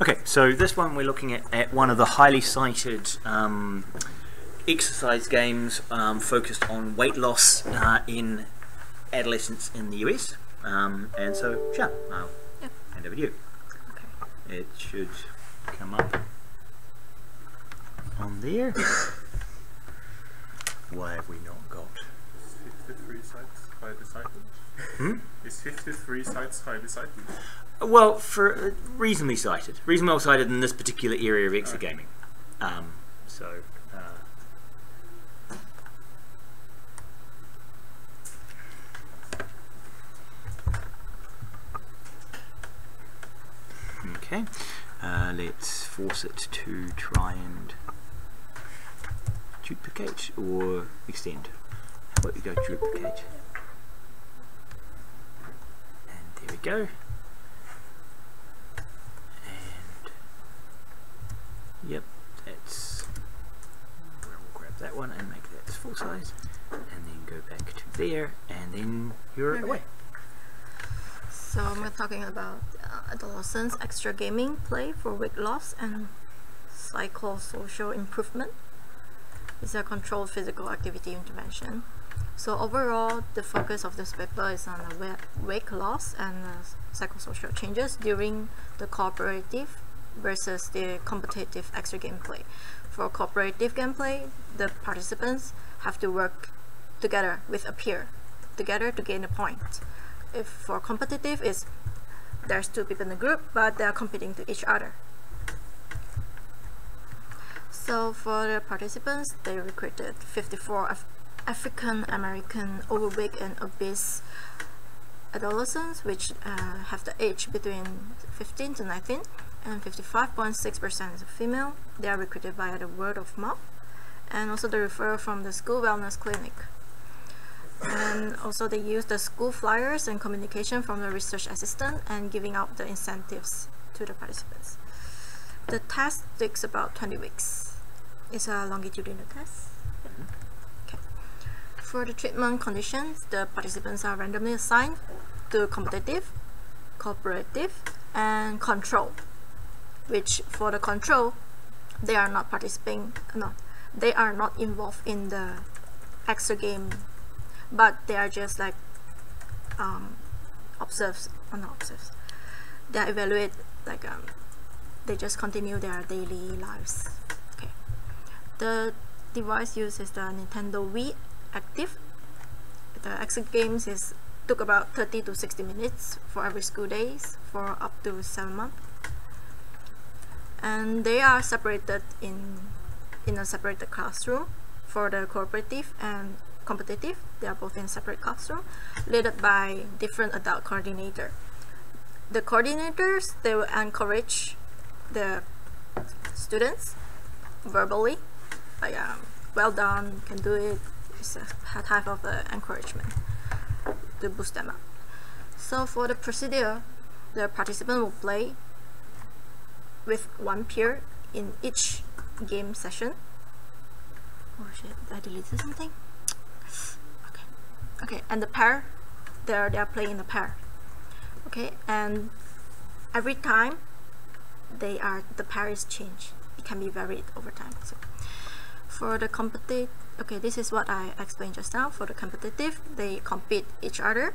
Okay, so this one we're looking at one of the highly cited exercise games focused on weight loss in adolescents in the US. And so, Sha, I'll hand over to you. Okay. It should come up on there. Why have we not got? 53 sites highly cited. Is 53 sites highly cited? Well, for reasonably cited, reasonably well cited in this particular area of exergaming. Okay, let's force it to try and duplicate or extend. How about we go duplicate? And there we go. And yep, that's we'll grab that one and make that full size, and then go back to there, and then you're away. So we're talking about adolescents extra gaming play for weight loss and psychosocial improvement. It's a controlled physical activity intervention. So overall, the focus of this paper is on weight loss and psychosocial changes during the cooperative versus the competitive extra gameplay. For cooperative gameplay, the participants have to work together with a peer together to gain a point. If for competitive, is there's two people in the group, but they are competing to each other. So for the participants, they recruited 54 African American overweight and obese adolescents, which have the age between 15 to 19, and 55.6% is female. They are recruited via the word of mouth, and also the referral from the school wellness clinic. And also they use the school flyers and communication from the research assistant and giving out the incentives to the participants. The test takes about 20 weeks. It's a longitudinal test. Okay. For the treatment conditions, the participants are randomly assigned to competitive, cooperative, and control. Which for the control, they are not participating. No, they are not involved in the extra game, but they are just like observes or not observes. They are evaluate like they just continue their daily lives. Okay. The device used is the Nintendo Wii Active. The exit games took about 30 to 60 minutes for every school days for up to 7 months. And they are separated in a separated classroom. For the cooperative and competitive, they are both in separate classroom, led by different adult coordinator. The coordinators, they will encourage the students verbally, like well done, you can do it. It's a type of encouragement to boost them up. So for the procedure, the participant will play with one peer in each game session. Oh shit, I deleted something? Okay, and the pair, they are playing in the pair. Okay, and every time the pair is changed. It can be varied over time. So for the competitive, okay, this is what I explained just now. For the competitive, they compete each other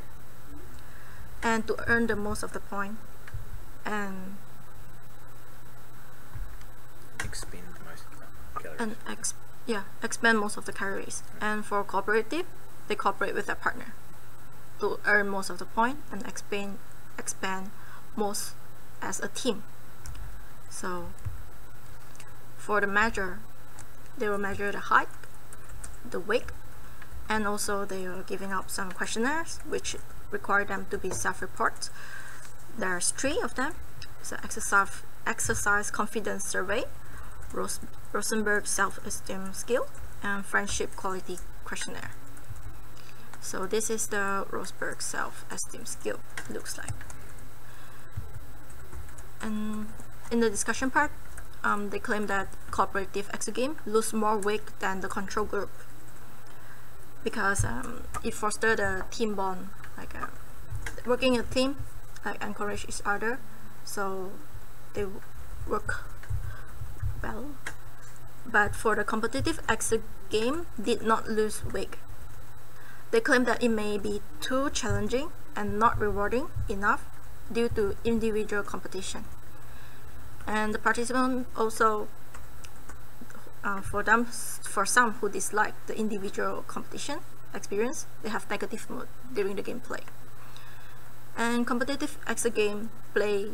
and to earn the most of the point and Expend most of the calories. And expend most of the calories. And for cooperative, they cooperate with their partner to earn most of the point and expand most as a team. So for the measure, they will measure the height, the weight, and also they are giving out some questionnaires which require them to be self-report. There's 3 of them. It's an exercise confidence survey, Rosenberg self-esteem skill, and friendship quality questionnaire. So this is the Rosenberg self-esteem skill looks like. And in the discussion part, they claim that cooperative exogame lose more weight than the control group because it fosters the team bond, like working in a team, like encourage each other. So work well. But for the competitive exit game, did not lose weight. They claim that it may be too challenging and not rewarding enough due to individual competition. And the participants also, for some who dislike the individual competition experience, they have negative mood during the gameplay. And competitive exit game play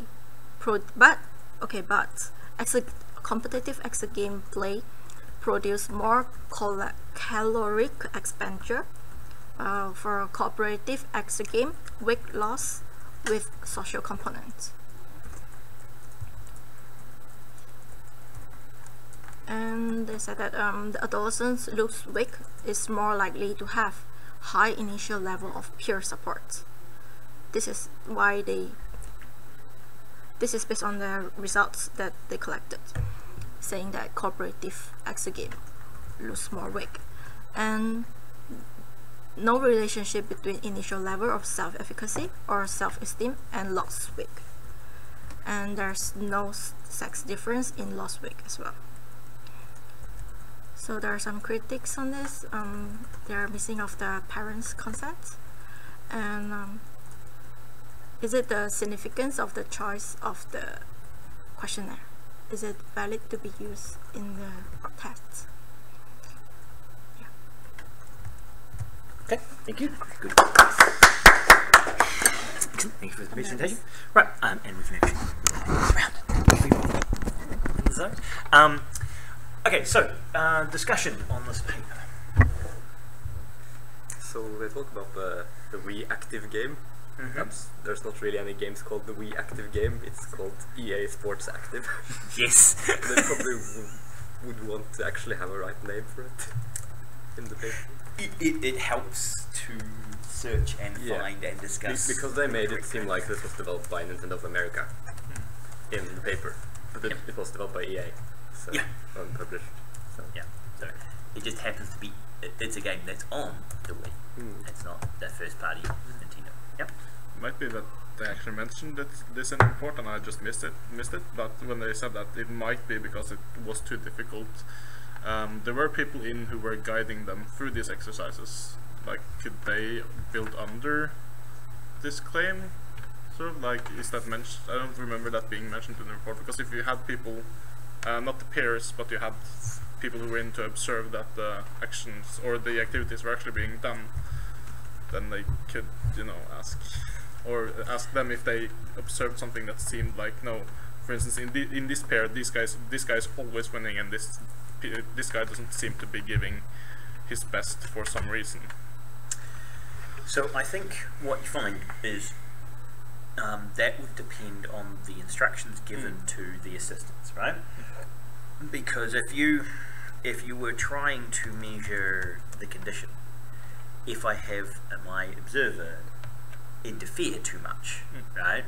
competitive exit game play produce more caloric expenditure for cooperative exit game, weight loss with social components. And they said that the adolescents lose weight is more likely to have high initial level of peer support. This is based on the results that they collected, saying that cooperative exit game lose more weight, and no relationship between initial level of self-efficacy or self-esteem and lost weight, and there's no sex difference in lost weight as well. So there are some critics on this. They are missing of the parents' consent, and is it the significance of the choice of the questionnaire? Is it valid to be used in the tests? Yeah. Okay, thank you. Good. Thank you for the presentation. Right, and we can actually move around. Okay, so discussion on this paper. So they talk about the Wii Active game. There's not really any games called the Wii Active game. It's called EA Sports Active. Yes. They probably would want to actually have a right name for it in the paper. It helps to search and find and discuss. Because they made it seem like this was developed by Nintendo of America in the paper, but it was developed by EA, so unpublished. So. Yeah, so it just happens to be it's a game that's on the Wii. It's not the first party Nintendo. Yep. Might be that they actually mentioned this in the report and I just missed it. But when they said that, it might be because it was too difficult. There were people who were guiding them through these exercises. Like, could they build under this claim? Sort of like, is that mentioned? I don't remember that being mentioned in the report, because if you had people, not the peers, but you had people who were in to observe that the actions or the activities were actually being done, then they could, ask them if they observed something that seemed like, no, for instance, in this pair, this guy's always winning, and this guy doesn't seem to be giving his best for some reason. So I think what you find is that would depend on the instructions given to the assistants, right? Because if you were trying to measure the condition, if I have my observer interfere too much, right,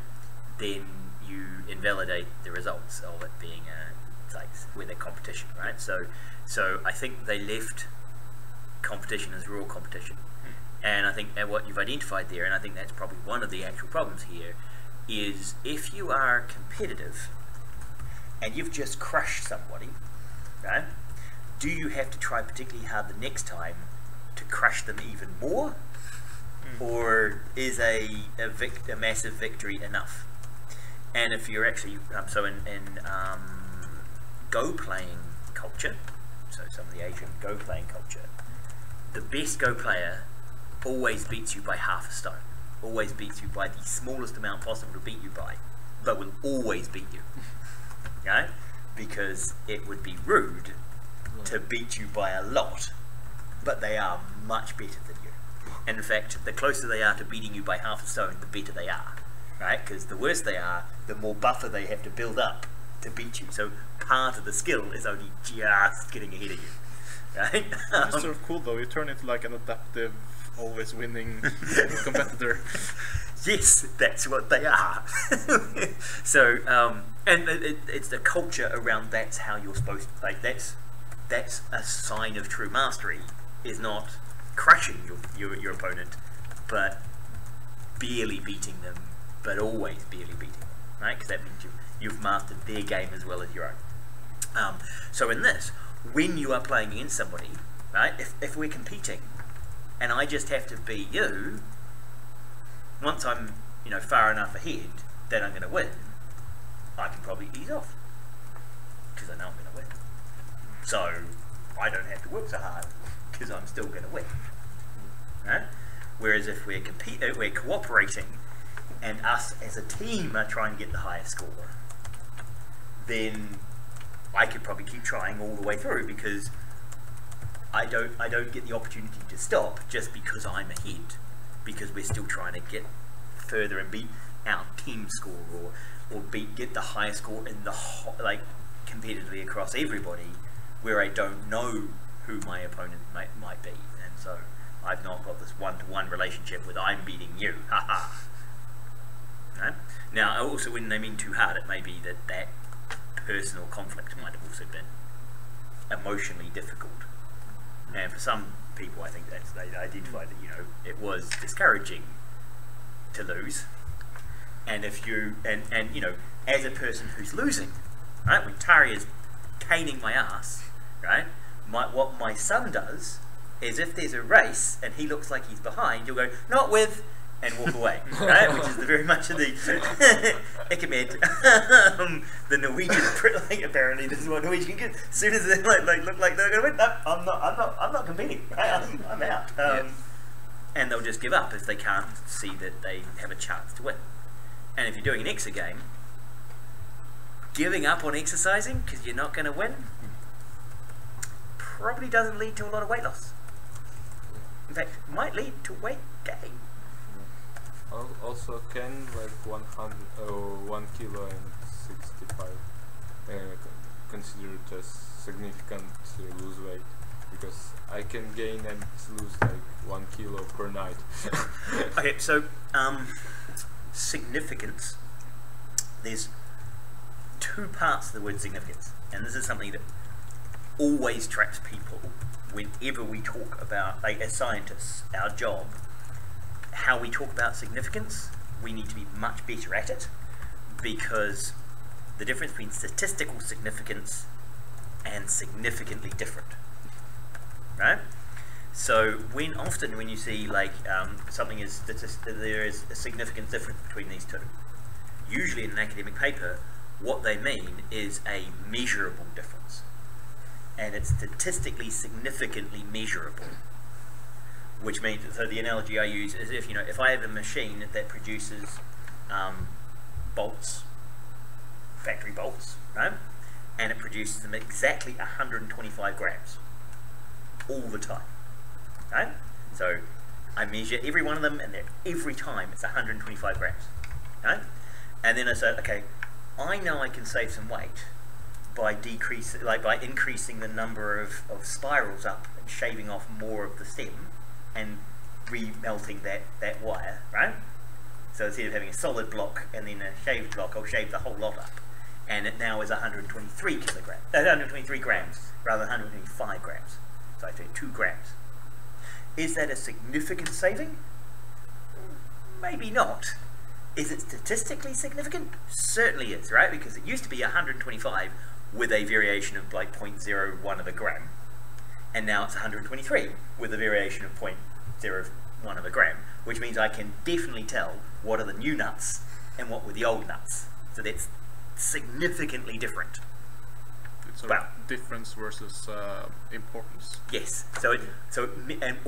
then you invalidate the results of it being with a competition, right? So I think they left competition as raw competition, and I think that what you've identified there, and I think that's probably one of the actual problems here, is if you are competitive and you've just crushed somebody, right, do you have to try particularly hard the next time to crush them even more, or is a massive victory enough? And if you're actually so in Go playing culture, so some of the Asian Go playing culture, the best Go player always beats you by half a stone, always beats you by the smallest amount possible to beat you by, but will always beat you, right? Because it would be rude to beat you by a lot, but they are much better than you. And in fact, the closer they are to beating you by half a stone, the better they are, right? Because the worse they are, the more buffer they have to build up to beat you. So part of the skill is only just getting ahead of you, right? It's sort of cool though. You turn into like an adaptive, always winning competitor. Yes, that's what they are. So, and it's the culture around that's how you're supposed to, like, that's a sign of true mastery, is not crushing your opponent, but barely beating them, but always barely beating them. right? Because that means you've mastered their game as well as your own. So in this, when you are playing against somebody, right? If we're competing, and I just have to beat you, once I'm far enough ahead that I'm going to win, I can probably ease off because I know I'm going to win. So I don't have to work so hard because I'm still going to win. Right? Whereas if we're cooperating, and us as a team are trying to get the highest score, then I could probably keep trying all the way through because I don't get the opportunity to stop just because I'm ahead, because we're still trying to get further and beat our team score or get the highest score in the competitively across everybody, where I don't know who my opponent might be, and so I've not got this one-to-one relationship with I'm beating you, haha. Right? Now, also when they mean too hard, it may be that personal conflict might have also been emotionally difficult, and for some people, I think they identified that it was discouraging to lose, and if you and as a person who's losing, right, when Tari is caning my ass, right, what my son does is if there's a race and he looks like he's behind, you'll go, not with, and walk away, right? Which is very much of the Ikemed, the Norwegian. Apparently, this is what Norwegian get. As soon as they look like they're going to win, no, I'm not competing. Right? I'm out. And they'll just give up if they can't see that they have a chance to win. And if you're doing an exa game, giving up on exercising because you're not going to win probably doesn't lead to a lot of weight loss. In fact, it might lead to weight gain. Also, can 1 kilo and 65 considered as significant to lose weight? Because I can gain and lose 1 kilo per night. Okay, so significance. There's two parts of the word significance, and this is something that always traps people whenever we talk about, as scientists, our job. How we talk about significance, we need to be much better at it, because the difference between statistical significance and significantly different, right? So often when you see something is there is a significant difference between these two. Usually in an academic paper, what they mean is a measurable difference, and it's statistically significantly measurable. Which means, so the analogy I use is if I have a machine that produces bolts, factory bolts, right, and it produces them exactly 125 grams all the time, right? So I measure every one of them, and every time it's 125 grams, right? And then I say, okay, I know I can save some weight by increasing the number of spirals up and shaving off more of the stem and remelting that wire, right? So instead of having a solid block and then a shaved block, I'll shave the whole lot up, and it now is 123 grams rather than 125 grams. So I say 2 grams. Is that a significant saving? Maybe not. Is it statistically significant? Certainly is, right? Because it used to be 125 with a variation of 0.01 of a gram. And now it's 123 with a variation of 0.01 of a gram, which means I can definitely tell what are the new nuts and what were the old nuts. So that's significantly different. It's a difference versus importance. Yes. Or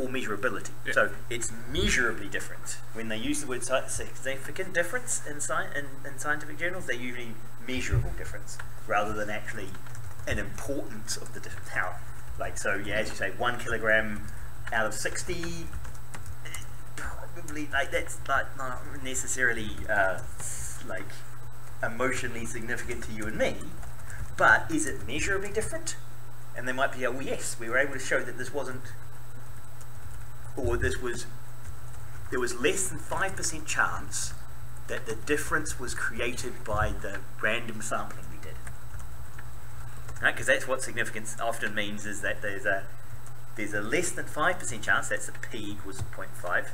measurability. Yeah. So it's measurably different. When they use the word significant difference in scientific journals, they usually measurable difference rather than actually an importance of the difference. How? As you say, 1 kilogram out of 60, probably that's not necessarily emotionally significant to you and me, but is it measurably different? And they might be, oh yes, we were able to show that this wasn't, or there was less than 5% chance that the difference was created by the random sampling we did. Right, because that's what significance often means, is that there's a less than 5% chance, that's the p equals 0.05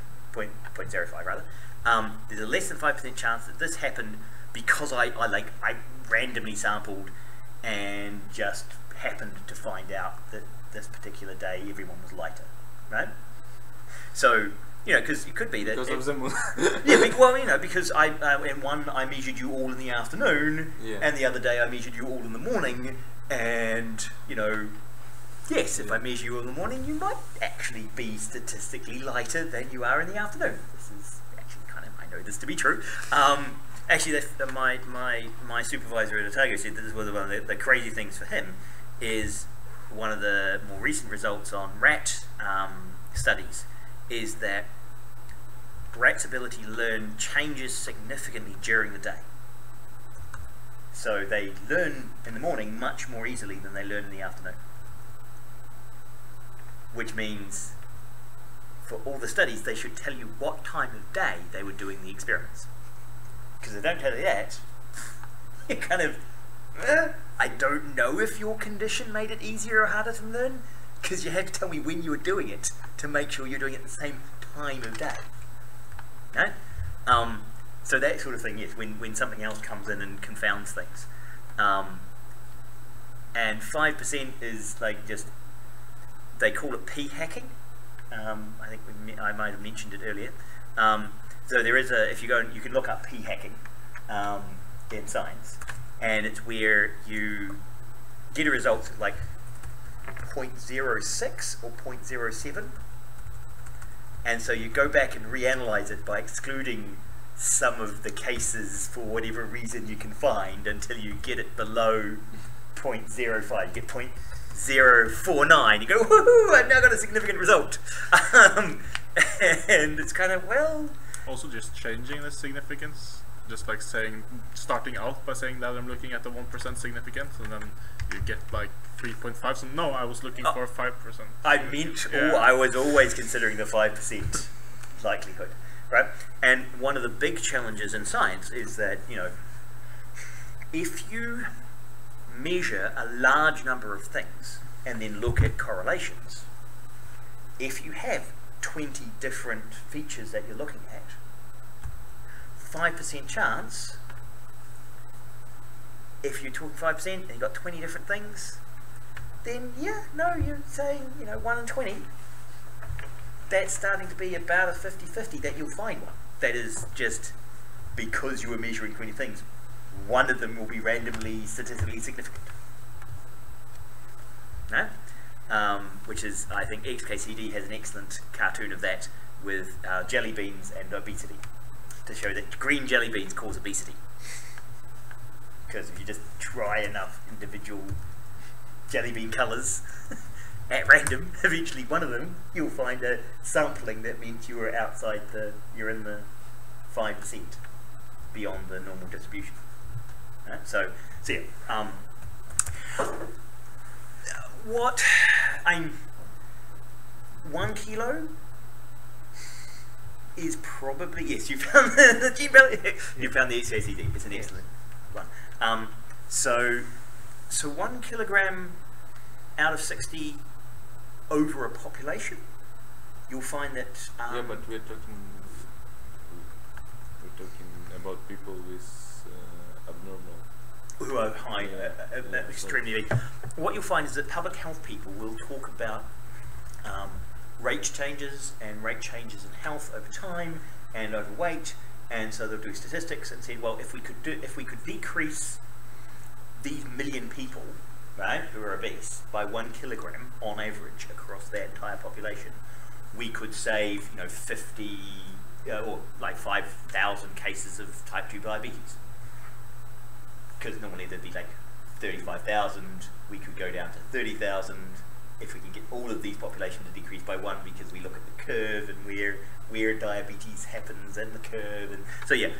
rather, there's a less than 5% chance that this happened because I randomly sampled and just happened to find out that this particular day everyone was lighter, right? So, you know, because it could be that... Because of the moon. Yeah, well, you know, because in one I measured you all in the afternoon, and the other day I measured you all in the morning, and, you know, yes, if I measure you all in the morning, you might actually be statistically lighter than you are in the afternoon. This is actually kind of, I know this to be true. Actually, my supervisor at Otago said this was one of the crazy things for him is one of the more recent results on rat studies is that rats' ability to learn changes significantly during the day. So they learn in the morning much more easily than they learn in the afternoon. Which means, for all the studies, they should tell you what time of day they were doing the experiments. Because if they don't tell you that, you're kind of, I don't know if your condition made it easier or harder to learn, because you had to tell me when you were doing it to make sure you're doing it at the same time of day. Right? So that sort of thing, yes, when something else comes in and confounds things. And 5% is like just, they call it p-hacking. I think I might have mentioned it earlier. So there is a, if you go, you can look up p-hacking in science, and it's where you get a result of like 0.06 or 0.07, and so you go back and reanalyze it by excluding some of the cases for whatever reason you can find until you get it below 0.05. You get 0.049. You go, woohoo! I've now got a significant result. And it's kind of, well. Also, just changing the significance, just like saying, starting out by saying that I'm looking at the 1% significance, and then you get like 3.5. So no, I was looking for 5%. I meant, I was always considering the 5% likelihood, right? And one of the big challenges in science is that, you know, if you measure a large number of things and then look at correlations, if you have 20 different features that you're looking at, 5% chance, if you're talking 5% and you've got 20 different things, then yeah, no, you're saying, you know, 1 in 20, that's starting to be about a 50-50 that you'll find one. That is just because you were measuring 20 things, one of them will be randomly statistically significant. No? Which is, I think XKCD has an excellent cartoon of that with jelly beans and obesity to show that green jelly beans cause obesity. Because if you just try enough individual jelly bean colours at random, eventually one of them, you'll find a sampling that means you are outside you're in the 5% beyond the normal distribution. So yeah, what 1 kilo is probably, yes, you found you found the XKCD. It's an excellent one. So 1 kilogram out of 60 over a population, you'll find that. Yeah, but we're talking about people with abnormal. Who are high, extremely big. What you'll find is that public health people will talk about rate changes and rate changes in health over time and overweight, and so they'll do statistics and say, well, if we could decrease these million people, right, who are obese by 1 kilogram on average across their entire population, we could save, you know, 50 or like 5,000 cases of type 2 diabetes. Because normally there'd be like 35,000, we could go down to 30,000 if we can get all of these population to decrease by 1, because we look at the curve and where diabetes happens in the curve, and so yeah,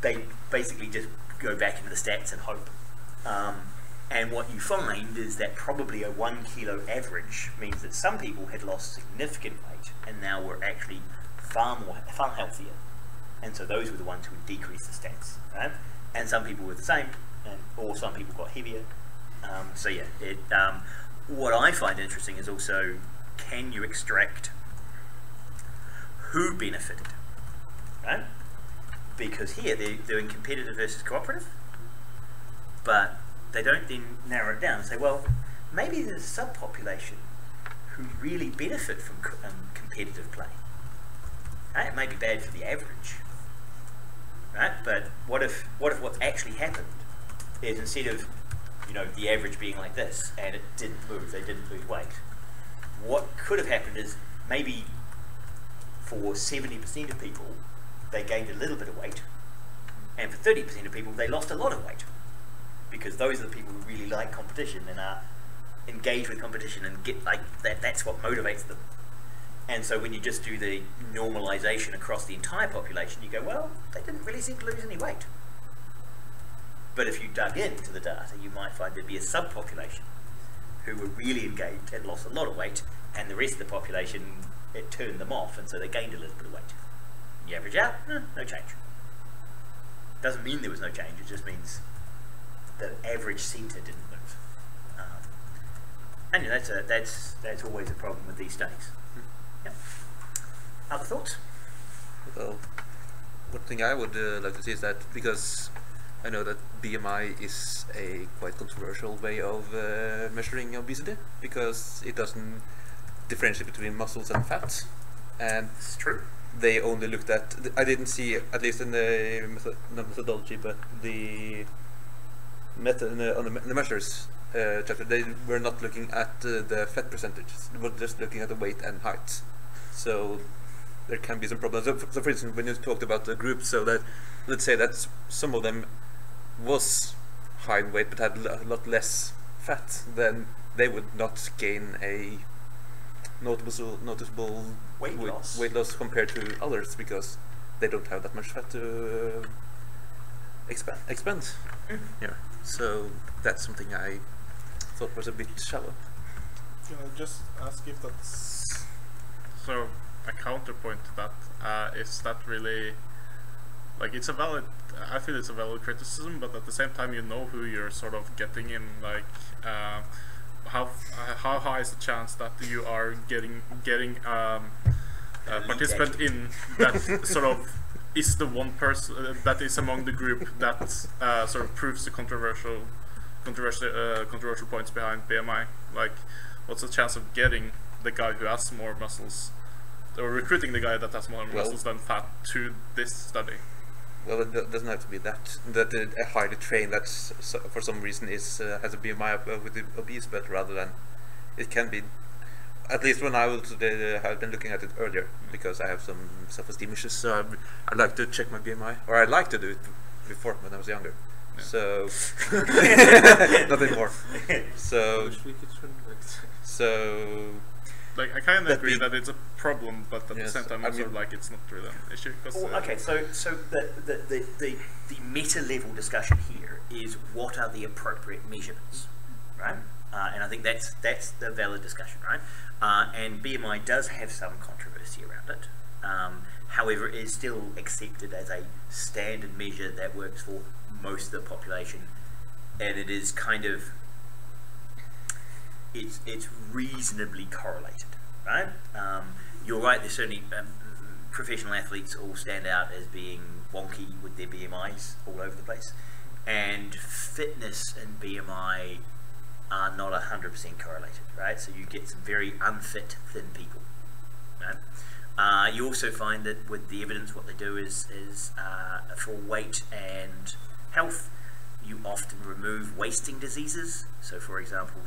they basically just go back into the stats and hope. And what you find is that probably a 1 kilo average means that some people had lost significant weight and now were actually far healthier, and so those were the ones who would decrease the stats, right? And some people were the same, or some people got heavier. So yeah, what I find interesting is also, can you extract who benefited, right? because here they're doing competitive versus cooperative, but they don't then narrow it down and say, well, maybe there's a subpopulation who really benefit from competitive play. Right? It may be bad for the average, right? But what if what's actually happened is instead of, you know, the average being like this and it didn't move, they didn't lose weight. What could have happened is maybe for 70% of people they gained a little bit of weight, and for 30% of people they lost a lot of weight, because those are the people who really like competition and are engaged with competition and get like that. That's what motivates them. And so when you just do the normalization across the entire population, you go, well, they didn't really seem to lose any weight. But if you dug into the data, you might find there'd be a subpopulation who were really engaged and lost a lot of weight, and the rest of the population, it turned them off, and so they gained a little bit of weight. You average out, no change. Doesn't mean there was no change, it just means the average centre didn't move. And you know, that's always a problem with these studies. Yep. Other thoughts? Well, one thing I would like to see is that, because I know that BMI is a quite controversial way of measuring obesity, because it doesn't differentiate between muscles and fat. And It's true. they only looked at, I didn't see, at least in the not methodology, but the method on the measures chapter, they were not looking at the fat percentages, they were just looking at the weight and height. So there can be some problems. So for instance, when you talked about the groups, so that, let's say that some of them was high in weight but had a lot less fat, then they would not gain a noticeable Weight loss compared to others, because they don't have that much fat to expend. Yeah. So that's something I thought was a bit shallow. Can I just ask if that's so a counterpoint to that? Is that really, like, it's a valid, I feel it's a valid criticism, but at the same time you know who you're sort of getting in, like how high is the chance that you are getting a participant in that sort of is the one person that is among the group that sort of proves the controversial points behind BMI? Like, what's the chance of getting the guy who has more muscles, or recruiting the guy that has more muscles than fat to this study? Well, it doesn't have to be that a highly trained that's for some reason is has a BMI with the obese, but rather than it can be. At least when I was have been looking at it earlier, because I have some self-esteem issues, so I'd like to check my BMI, or I'd like to do it before when I was younger. Yeah. So not anymore. So like, I kind of agree that it's a problem, but at the same time, also like it's not really an issue. Well, okay, so the meta level discussion here is what are the appropriate measurements, right? And I think that's the valid discussion, right? And BMI does have some controversy around it. However, it is still accepted as a standard measure that works for most of the population, and it is kind of it's reasonably correlated, right? You're right. There's certainly professional athletes all stand out as being wonky with their BMIs all over the place, and fitness and BMI are not 100% correlated, right? So you get some very unfit, thin people, right? You also find that with the evidence, what they do is for weight and health, you often remove wasting diseases. So for example,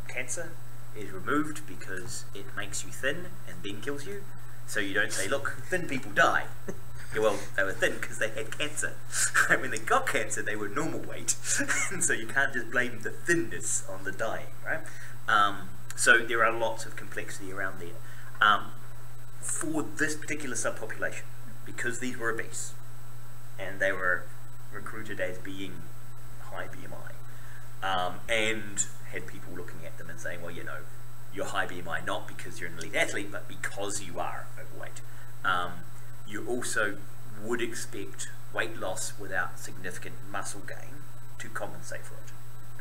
cancer is removed because it makes you thin and then kills you. So you don't say, look, thin people die. Yeah, well, they were thin because they had cancer. When they got cancer, they were normal weight. And so you can't just blame the thinness on the dying, right? So there are lots of complexity around there. For this particular subpopulation, because these were obese, and they were recruited as being high BMI, and had people looking at them and saying, well, you know, you're high BMI not because you're an elite athlete, but because you are overweight. You also would expect weight loss without significant muscle gain to compensate for it,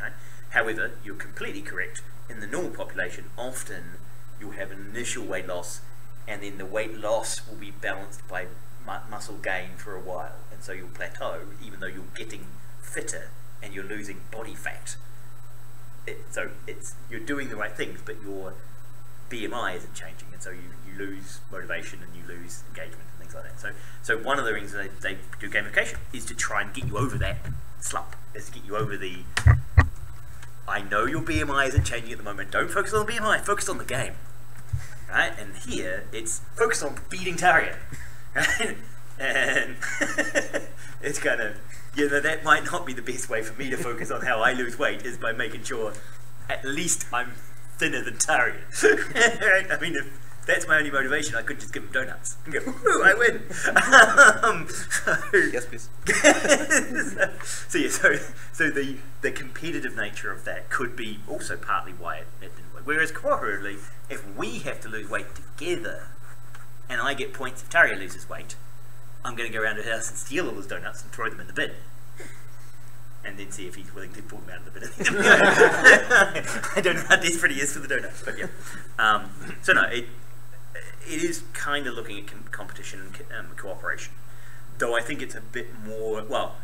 right? However, you're completely correct. In the normal population, often you'll have an initial weight loss, and then the weight loss will be balanced by muscle gain for a while, and so you'll plateau even though you're getting fitter and you're losing body fat. So you're doing the right things, but your BMI isn't changing, and so you lose motivation and you lose engagement and things like that. So one of the things that they do gamification is to try and get you over that slump, is to get you over the, I know your BMI isn't changing at the moment, don't focus on the BMI, focus on the game. Right? And here it's focus on beating Target. Right? And it's kind of, you know, that might not be the best way for me to focus on how I lose weight, is by making sure at least I'm thinner than Target. I mean, if that's my only motivation, I could just give him donuts and go, woohoo, I win. Yes, please. So the competitive nature of that could be also partly why it didn't work. Whereas cooperatively, if we have to lose weight together, and I get points if Target loses weight, I'm going to go around to her house and steal all his donuts and throw them in the bin. And then see if he's willing to pull them out of the bin. I don't know how desperate he is for the donuts, but yeah. So no, it is kind of looking at competition and cooperation. Though I think it's a bit more, well,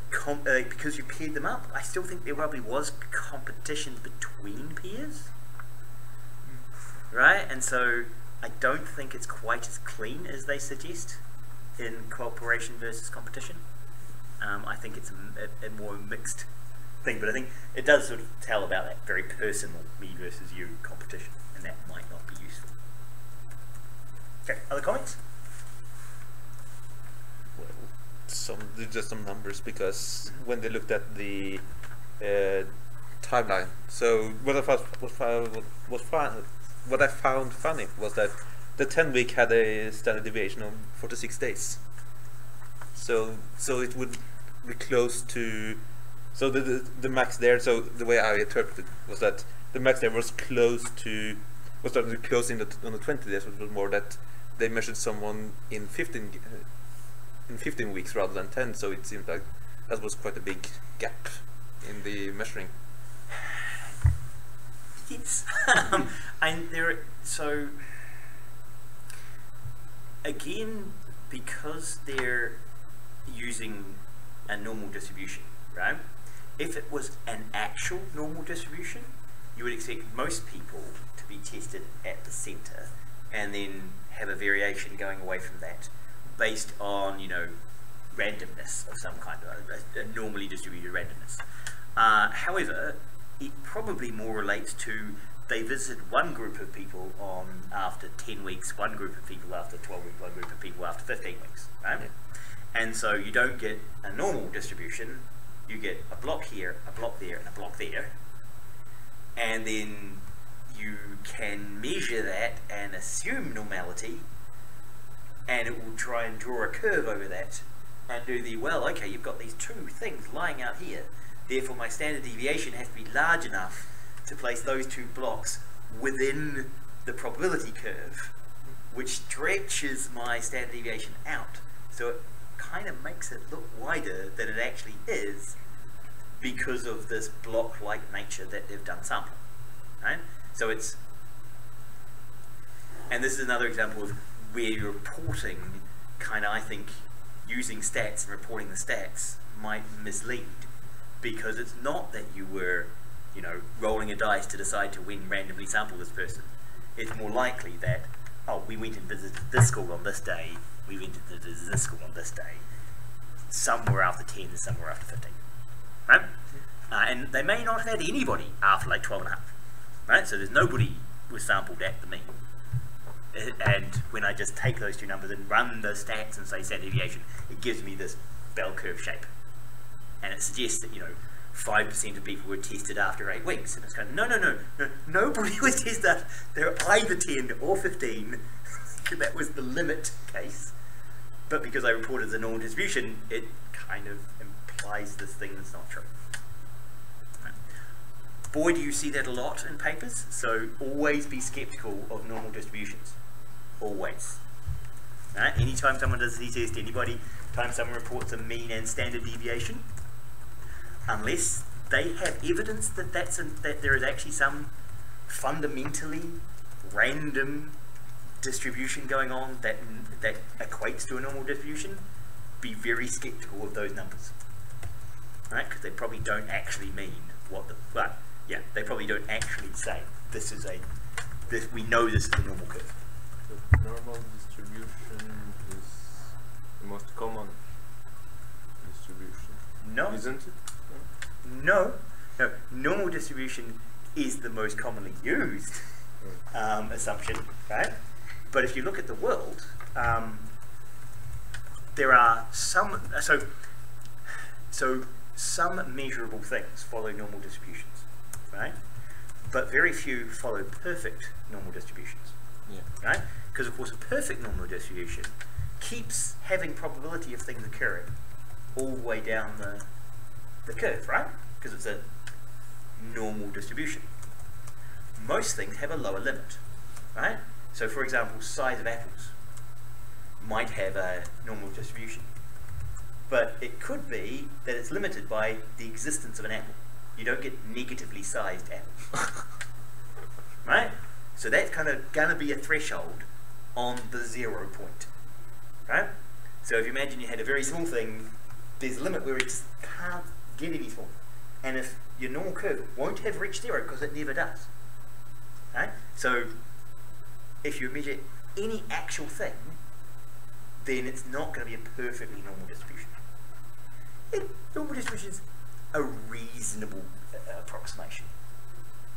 because you paired them up, I still think there probably was competition between peers. Right? And so I don't think it's quite as clean as they suggest in cooperation versus competition. I think it's a more mixed thing, but I think it does sort of tell about that very personal me versus you competition, and that might not be useful. Okay, other comments? Well, just some numbers, because when they looked at the timeline, so what I found funny was that the 10-week had a standard deviation of 46 days. So it would be close to, so the max there, so the way I interpreted it was that the max there was close to, was started close on the 20 days, which was more that they measured someone in 15 weeks rather than 10, so it seemed like that was quite a big gap in the measuring. Yes. And so again, because they're using a normal distribution, right? If it was an actual normal distribution, you would expect most people to be tested at the center and then have a variation going away from that based on, you know, randomness of some kind, a normally distributed randomness. However, it probably more relates to they visited one group of people on after 10 weeks, one group of people after 12 weeks, one group of people after 15 weeks, right? Yeah. And so you don't get a normal distribution, you get a block here, a block there, and a block there. And then you can measure that and assume normality, and it will try and draw a curve over that and do the, well, okay, you've got these two things lying out here, therefore my standard deviation has to be large enough to place those two blocks within the probability curve, which stretches my standard deviation out. So it kind of makes it look wider than it actually is because of this block-like nature that they've done sampling, right? So it's, and this is another example of where you're reporting kind of, I think, using stats and reporting the stats might mislead, because it's not that you were, you know, rolling a dice to decide to randomly sample this person. It's more likely that, oh, we went and visited this school on this day, we went and visited this school on this day. Some were after 10, some were after 15, right? And they may not have had anybody after like 12 and a half, right? So there's nobody was sampled at the mean. And when I just take those two numbers and run the stats and say standard deviation, it gives me this bell curve shape. And it suggests that, you know, 5% of people were tested after 8 weeks. And it's kind of, no, nobody was tested. They're either 10 or 15. That was the limit case. But because I reported the normal distribution, it kind of implies this thing that's not true. Right. Boy, do you see that a lot in papers. So always be skeptical of normal distributions. Always. Right? Anytime someone does a t-test, anytime someone reports a mean and standard deviation, unless they have evidence that that there is actually some fundamentally random distribution going on that equates to a normal distribution, be very skeptical of those numbers, right? Because they probably don't actually mean what the, well, yeah, they probably don't actually say this is we know this is the normal curve. So normal distribution is the most common distribution. No. Isn't it? No. Normal distribution is the most commonly used assumption, right? But if you look at the world, there are some some measurable things follow normal distributions, right? But very few follow perfect normal distributions, right? Because of course a perfect normal distribution keeps having probability of things occurring all the way down the curve, right? Because it's a normal distribution. Most things have a lower limit, right? So for example, size of apples might have a normal distribution, but it could be that it's limited by the existence of an apple. You don't get negatively sized apples, right? So that's kind of gonna be a threshold on the 0 point, right? So if you imagine you had a very small thing, there's a limit where it just can't get any smaller. And if your normal curve won't have reached 0 because it never does, right? So if you measure any actual thing, then it's not going to be a perfectly normal distribution. Normal distribution is a reasonable approximation,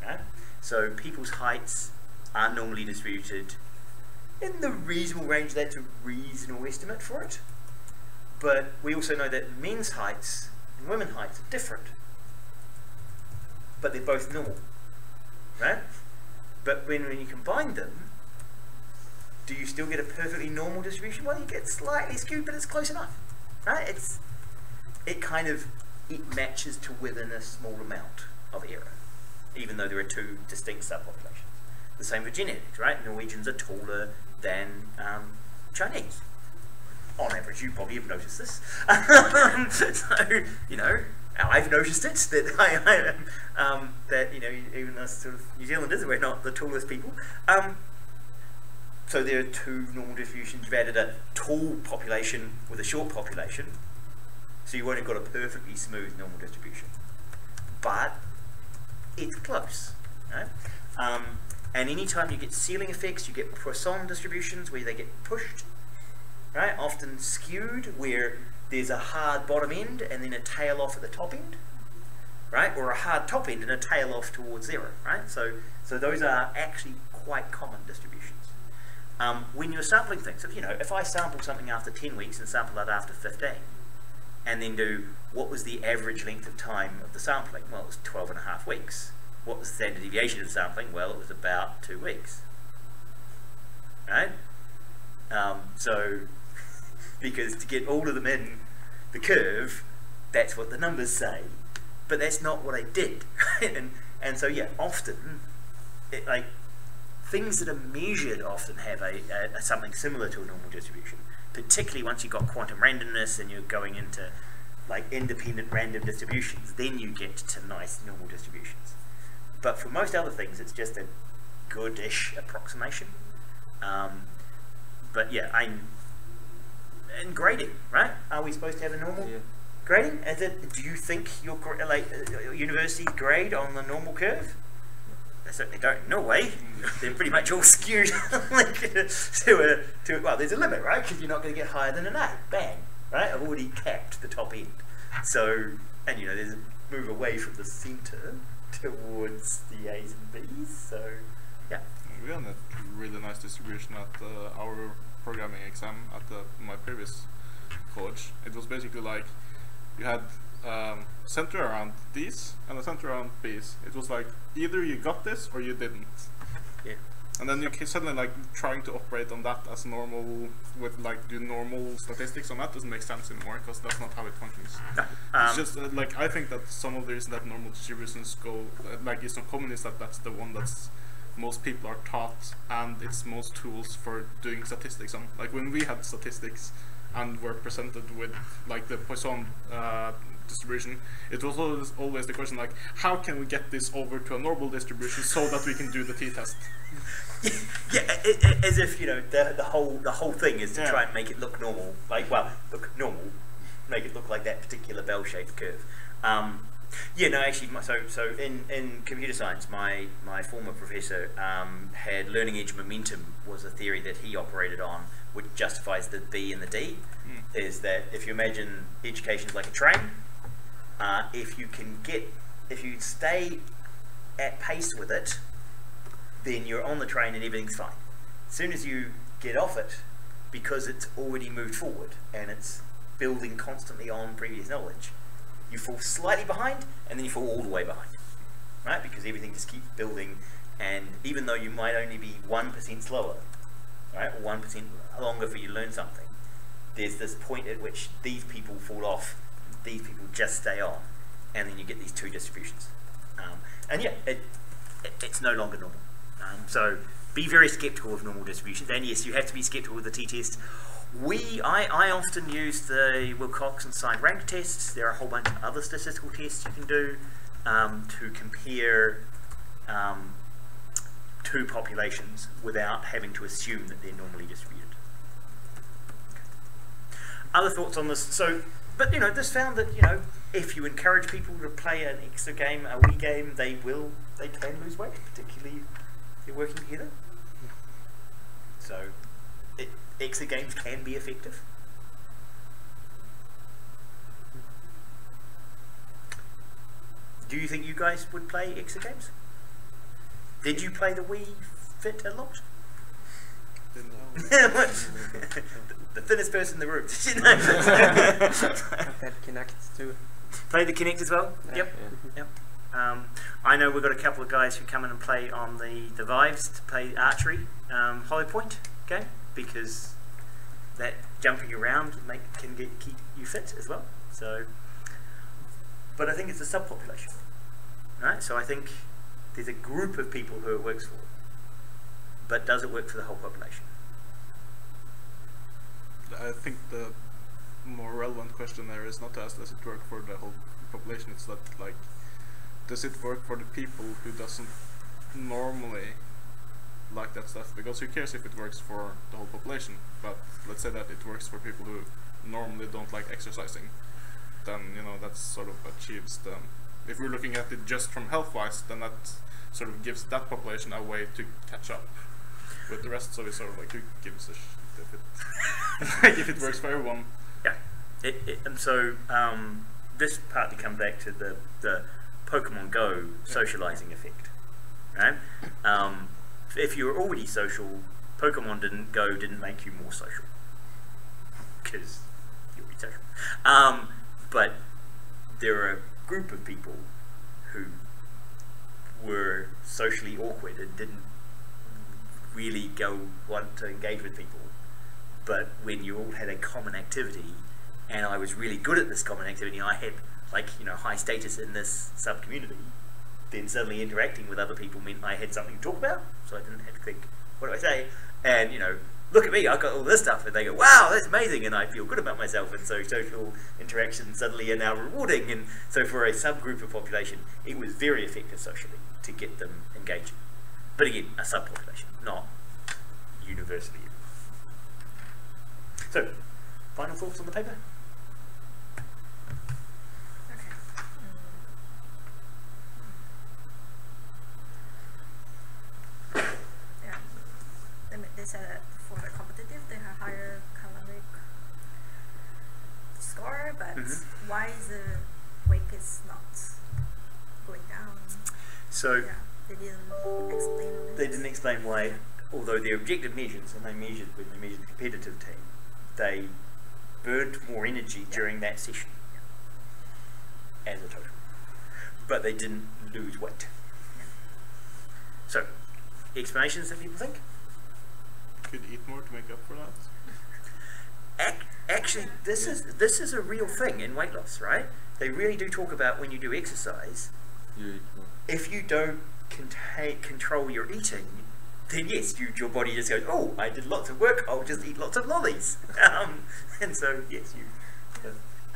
right? So people's heights are normally distributed in the reasonable range. That's a reasonable estimate for it. But we also know that men's heights and women's heights are different, but they're both normal, right? But when you combine them, do you still get a perfectly normal distribution? Well, you get slightly skewed, but it's close enough, right? It matches to within a small amount of error, even though there are two distinct subpopulations. The same with genetics, right? Norwegians are taller than Chinese. On average, you probably have noticed this. So, you know, I've noticed it, that that, you know, even us sort of New Zealanders, we're not the tallest people. So there are two normal distributions. You've added a tall population with a short population, so you won't have got a perfectly smooth normal distribution. But it's close, right? And anytime you get ceiling effects, you get Poisson distributions where they get pushed, right? Often skewed, where there's a hard bottom end and then a tail off at the top end, right? Or a hard top end and a tail off towards 0, right? So those are actually quite common distributions. When you're sampling things, if I sample something after 10 weeks and sample that after 15, and then do what was the average length of time of the sampling? Well, it was 12.5 weeks. What was the standard deviation of the sampling? Well, it was about 2 weeks, right? So, because to get all of them in the curve, that's what the numbers say, but that's not what I did, right? And so yeah, often, things that are measured often have something similar to a normal distribution, particularly once you've got quantum randomness and you're going into like independent random distributions, then you get to nice normal distributions. But for most other things, it's just a good-ish approximation. But yeah, and grading, right? Are we supposed to have a normal grading? Do you think your universities grade on the normal curve? They certainly don't in Norway. They're pretty much all skewed well, there's a limit, right? Because you're not going to get higher than an A. Bang, right? I've already capped the top end. So, and there's a move away from the centre towards the A's and B's. So, yeah. We had a really nice distribution at our programming exam at my previous college. It was basically like you had center around these and a center around B's. It was like either you got this or you didn't. Yeah. And then you suddenly trying to operate on that as normal with do normal statistics on that doesn't make sense anymore, because that's not how it functions. It's just I think that some of the reason that normal distributions go is not common is that that's the one that's most people are taught, and it's most tools for doing statistics on. Like when we had statistics and were presented with the Poisson distribution, it was always the question like, how can we get this over to a normal distribution so that we can do the t-test? As if, you know, the whole thing is to try and make it look normal, like, well, look normal, make it look like that particular bell-shaped curve. Yeah, no, actually, so in computer science, my former professor had learning edge momentum was a theory that he operated on, which justifies the B and the D. Is that if you imagine education is like a train, if you stay at pace with it, then you're on the train and everything's fine. As soon as you get off it, because it's already moved forward and it's building constantly on previous knowledge, you fall slightly behind and then you fall all the way behind, right? Because everything just keeps building, and even though you might only be 1% slower, right, or 1% longer for you to learn something, there's this point at which these people fall off, these people just stay on, and then you get these two distributions. And yeah, it's no longer normal. So be very skeptical of normal distributions, and yes, you have to be skeptical of the t-test. I often use the Wilcox and signed rank tests. There are a whole bunch of other statistical tests you can do to compare two populations without having to assume that they're normally distributed. Other thoughts on this? So, but you know, this found that, you know, if you encourage people to play an extra game, a Wii game, they can lose weight, particularly if they're working together. So, exit games can be effective. Do you think you guys would play exit games? Did you play the Wii Fit a lot? The thinnest person in the room. Did you know? That Kinect too. Play the Kinect as well? Yeah. Yep. I know we've got a couple of guys who come in and play on the Vives to play archery Hollow Point game, because that jumping around can keep you fit as well. So, but I think it's a subpopulation, right? So I think there's a group of people who it works for, but does it work for the whole population? I think the more relevant question there is not to ask does it work for the whole population, it's that, like, does it work for the people who doesn't normally like that stuff? Because who cares if it works for the whole population, but let's say that it works for people who normally don't like exercising, then, you know, that sort of achieves the, if we're looking at it just from health-wise, then that sort of gives that population a way to catch up with the rest. So it's sort of like, who gives a shit if it like if it works for everyone? Yeah, and so this partly comes back to the Pokemon Go socializing effect, right? If you were already social, Pokemon didn't make you more social, because you're already social. But there are a group of people who were socially awkward and didn't really want to engage with people. But when you all had a common activity, and I was really good at this common activity, and I had, like, you know, high status in this sub-community, then suddenly interacting with other people meant I had something to talk about, so I didn't have to think, what do I say? And, you know, look at me, I've got all this stuff, and they go, wow, that's amazing, and I feel good about myself, and so social interactions suddenly are now rewarding. And so for a subgroup of population, it was very effective socially to get them engaging. But again, a subpopulation, not universally. So, final thoughts on the paper? They said that for the competitive, they have higher caloric score, but why is the weight is not going down? So they didn't explain this. They didn't explain why, although the objective measures, and when they measured the competitive team, they burnt more energy during that session as a total, but they didn't lose weight. So, explanations that people think? Could eat more to make up for that? Actually, this is a real thing in weight loss, right? They really do talk about when you do exercise, you eat more. If you don't control your eating, then yes, your body just goes, oh, I did lots of work, I'll just eat lots of lollies. And so, yes,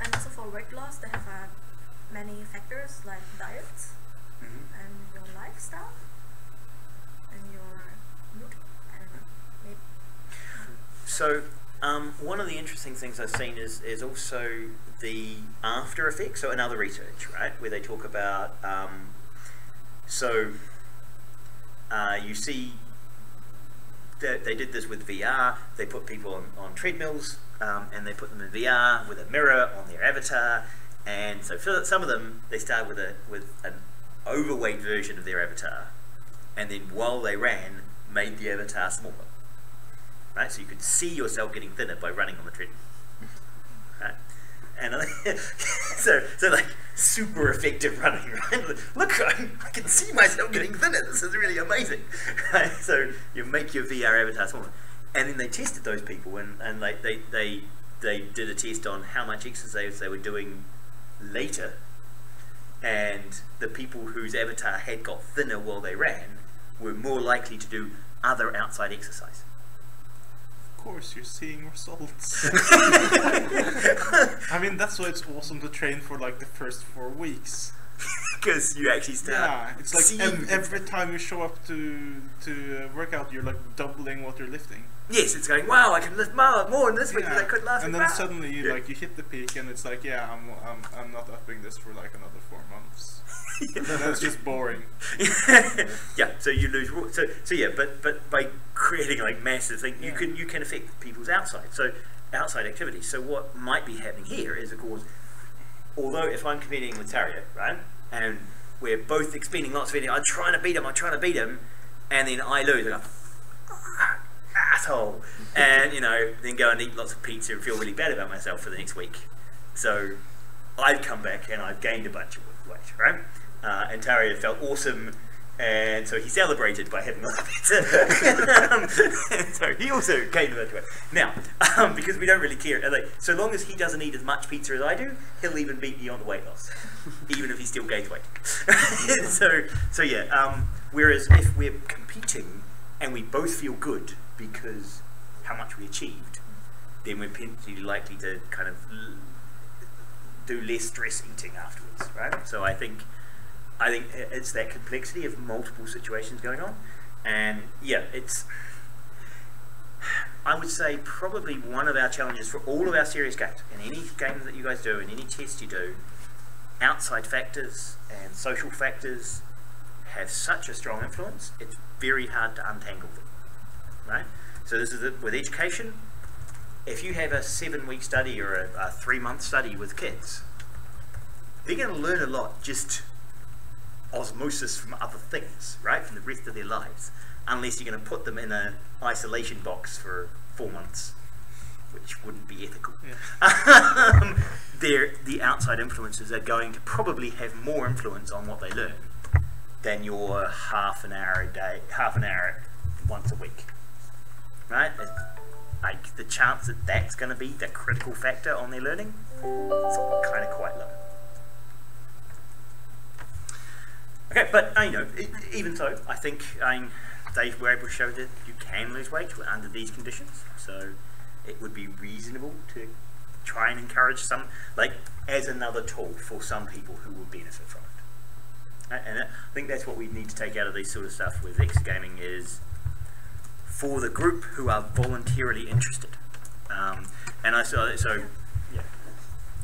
and also for weight loss, they have many factors like diet and your lifestyle and your mood. I don't know. Maybe. So one of the interesting things I've seen is also the after effects. So another research, right, where they talk about you see that they did this with VR. They put people on treadmills and they put them in VR with a mirror on their avatar. And so for some of them, they start with an overweight version of their avatar, and then while they ran, made the avatar smaller. Right, so you could see yourself getting thinner by running on the treadmill. Right, and so like super effective running. Right, look, I can see myself getting thinner. This is really amazing. Right, so you make your VR avatar smaller, and then they tested those people, and like they did a test on how much exercise they were doing later, and the people whose avatar had got thinner while they ran were more likely to do other outside exercise. Of course, you're seeing results. I mean, that's why it's awesome to train for like the first 4 weeks. Because you actually start. Yeah, it's like every time you show up to work out, you're like doubling what you're lifting. Yes, it's going, wow, I can lift more in this week than I could last week. And then suddenly you like you hit the peak, and it's like, yeah, I'm not upping this for like another 4 months. That's just boring. Yeah, so you lose. So yeah, but by creating like massive thing, you can affect people's outside. So outside activities. So what might be happening here is, of course, although if I'm competing with Tario, right, and we're both expending lots of energy, I'm trying to beat him, and then I lose. I go, asshole, and then go and eat lots of pizza and feel really bad about myself for the next week. So I've come back and I've gained a bunch of weight, right? And Tario felt awesome, and so he celebrated by having lots of pizza. So he also gained a bunch of weight. Now, because we don't really care, so long as he doesn't eat as much pizza as I do, he'll even beat me on the weight loss, even if he still gains weight. So yeah. Whereas if we're competing and we both feel good because how much we achieved, then we're potentially likely to kind of do less stress eating afterwards, right? So I think it's that complexity of multiple situations going on, and yeah, I would say probably one of our challenges for all of our serious games, in any games that you guys do, in any test you do, outside factors and social factors have such a strong influence, it's very hard to untangle them, right? So this is it with education. If you have a 7-week study or a 3-month study with kids, they're going to learn a lot just osmosis from other things, right, from the rest of their lives, unless you're going to put them in an isolation box for 4 months, which wouldn't be ethical. Yeah. The outside influences are going to probably have more influence on what they learn than your half an hour once a week, right? Like the chance that that's going to be the critical factor on their learning is kind of quite low. Okay, but even so, I think they were able to show that you can lose weight under these conditions. So it would be reasonable to try and encourage some, like, as another tool for some people who will benefit from it. And I think that's what we need to take out of this sort of stuff with X gaming is for the group who are voluntarily interested. And I saw that, so yeah.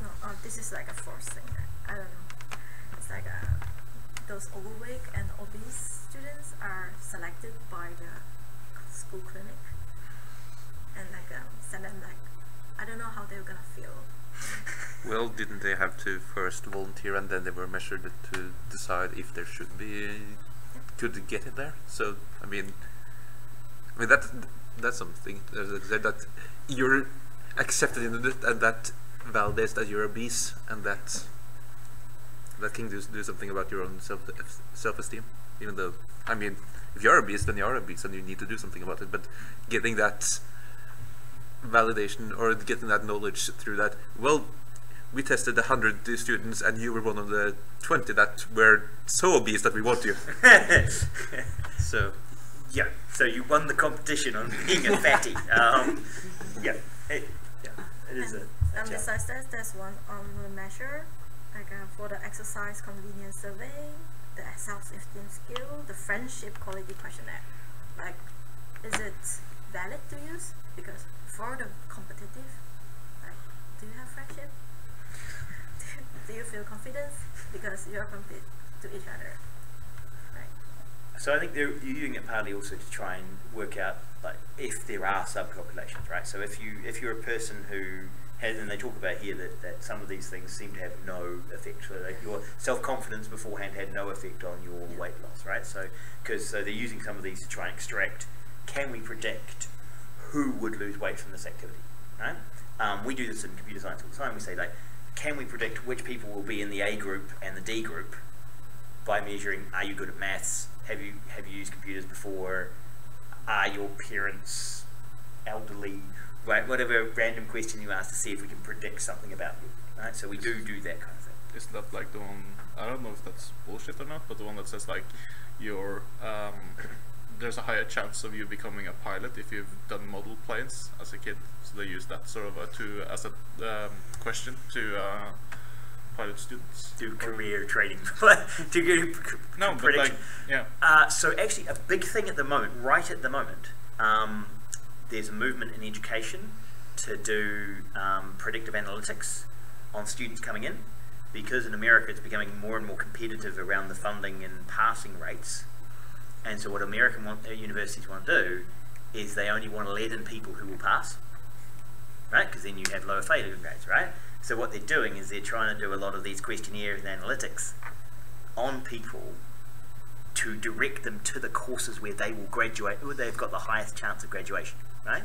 No, this is like a forced thing. I don't know. It's like those overweight and obese students are selected by the school clinic, and like send them like, I don't know how they're gonna feel. Well, didn't they have to first volunteer and then they were measured to decide if there should be, could get it there? So I mean that's something that you're accepted in it, and that validates that you're obese, and that can do something about your own self-esteem. Even though, I mean, if you're obese, then you're obese, and you need to do something about it. But getting that validation or getting that knowledge through that, well, we tested 100 students, and you were one of the 20 that were so obese that we want you. So. Yeah, so you won the competition on being a fatty. It is a. Besides that, there's one measure, like for the exercise convenience survey, the self-esteem skill, the friendship quality questionnaire. Like, is it valid to use? Because for the competitive, like, do you have friendship? Do you feel confidence? Because you are compete to each other, right? So I think you're using it partly also to try and work out like if there are subpopulations, right? So if you're a person who has, and they talk about here that some of these things seem to have no effect. So like your self-confidence beforehand had no effect on your weight loss, right? So they're using some of these to try and extract, can we predict who would lose weight from this activity, right? We do this in computer science all the time. We say like, can we predict which people will be in the A group and the D group by measuring, are you good at maths? Have you used computers before? Are your parents elderly? Right, whatever random question you ask to see if we can predict something about you. Right, so we do that kind of thing. Is that like the one? I don't know if that's bullshit or not, but the one that says like your there's a higher chance of you becoming a pilot if you've done model planes as a kid. So they use that sort of as a question to pilot students. Do career training. No, but like, yeah. So actually a big thing at the moment, right at the moment, there's a movement in education to do predictive analytics on students coming in, because in America it's becoming more and more competitive around the funding and passing rates. And so what American universities want to do is they only want to let in people who will pass, right? Because then you have lower failure rates, right? So what they're doing is they're trying to do a lot of these questionnaires and analytics on people to direct them to the courses where they will graduate, or they've got the highest chance of graduation, right?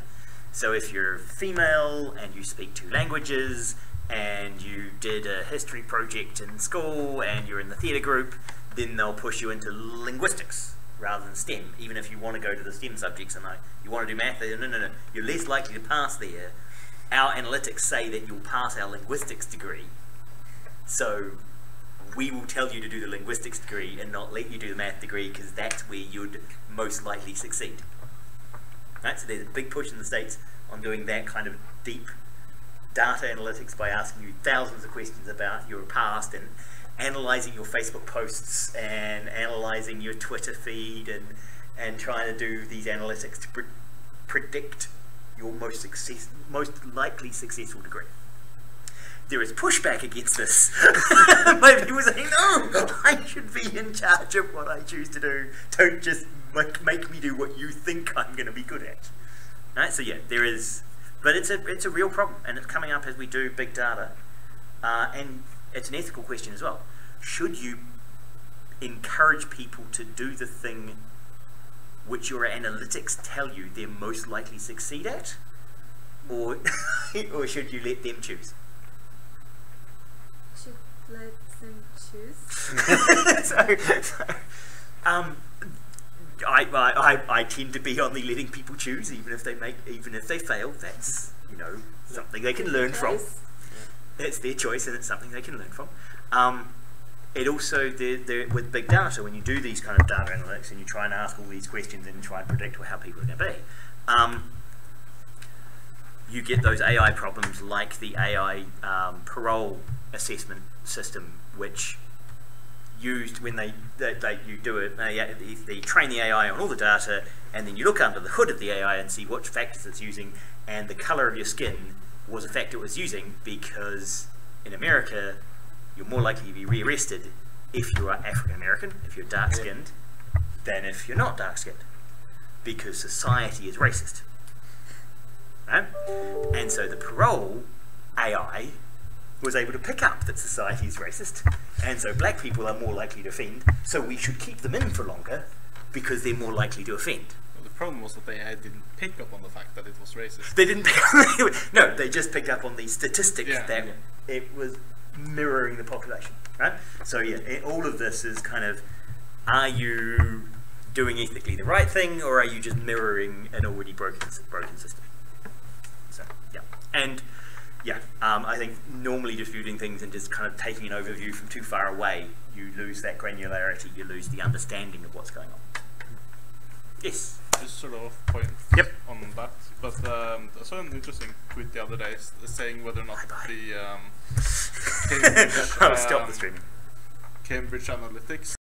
So if you're female and you speak 2 languages and you did a history project in school and you're in the theatre group, then they'll push you into linguistics rather than STEM. Even if you want to go to the STEM subjects and you want to do math, no, you're less likely to pass there. Our analytics say that you'll pass our linguistics degree, so we will tell you to do the linguistics degree and not let you do the math degree, because that's where you'd most likely succeed. Right? So there's a big push in the States on doing that kind of deep data analytics by asking you thousands of questions about your past and analysing your Facebook posts and analysing your Twitter feed and trying to do these analytics to predict your most likely successful degree. There is pushback against this. By people saying, no, I should be in charge of what I choose to do. Don't just make me do what you think I'm going to be good at. Right? So yeah, there is, but it's a real problem, and it's coming up as we do big data, and it's an ethical question as well. Should you encourage people to do the thing which your analytics tell you they're most likely succeed at, or or should you let them choose? Should let them choose. I tend to be on the letting people choose, even if they fail. That's something they can learn from. It's their choice, and it's something they can learn from. It also, with big data, when you do these kind of data analytics and you try and ask all these questions and try and predict how people are going to be, you get those AI problems like the AI parole assessment system, which used when they train the AI on all the data, and then you look under the hood of the AI and see what factors it's using, and the color of your skin was a factor it was using, because in America you're more likely to be rearrested if you are African American, if you're dark skinned, than if you're not dark skinned, because society is racist, right? And so the parole AI was able to pick up that society is racist, and so black people are more likely to offend, so we should keep them in for longer because they're more likely to offend. Well, the problem was that the AI didn't pick up on the fact that it was racist. They didn't pick up, no, they just picked up on the statistic that it was mirroring the population, right? So yeah, all of this is kind of, are you doing ethically the right thing, or are you just mirroring an already broken system? So yeah, and yeah, I think normally distributing things and just kind of taking an overview from too far away, you lose that granularity, you lose the understanding of what's going on. Yes? just sort of point Yep. on that. But I saw an interesting tweet the other day saying whether or not the Cambridge, I'll stop the streaming. Cambridge Analytics